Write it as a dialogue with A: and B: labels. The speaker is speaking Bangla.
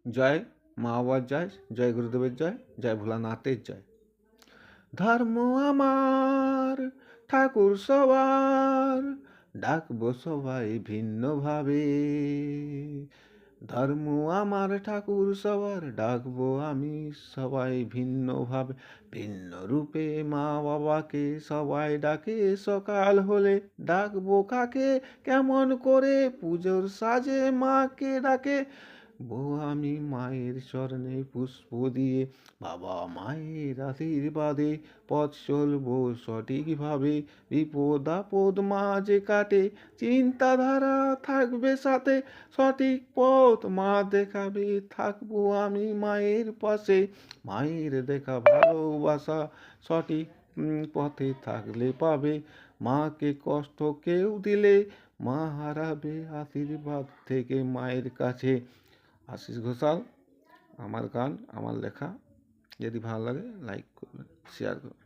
A: জয় মা বাবার জয়, জয় গুরুদেবের জয়, জয় ভোলানাথের জয়। ধর্ম আমার ঠাকুর সবার, ডাকবো সবাই ভিন্নভাবে। ধর্ম আমার ঠাকুর সবার, ডাকবো আমি সবাই ভিন্নভাবে। ভিন্ন রূপে মা বাবাকে সবাই ডাকে, সকাল হলে ডাকবো কাকে, কেমন করে পুজোর সাজে মাকে ডাকে। বউ আমি মায়ের চরণে পুষ্প দিয়ে, বাবা মায়ের আশীর্বাদে পথ চলবো সঠিকভাবে। বিপদ আপদ মাঝে কাটে, চিন্তাধারা থাকবে সাথে, সঠিক পথ মা দেখাবে, থাকবো আমি মায়ের পাশে। মায়ের দেখা ভালোবাসা সঠিক পথে থাকলে পাবে। মাকে কষ্ট কেউ দিলে মা হারাবে আশীর্বাদ থেকে মায়ের কাছে। আশিস ঘোষাল, আমার গান, আমার লেখা। যদি ভালো লাগে লাইক করবেন, শেয়ার করবেন।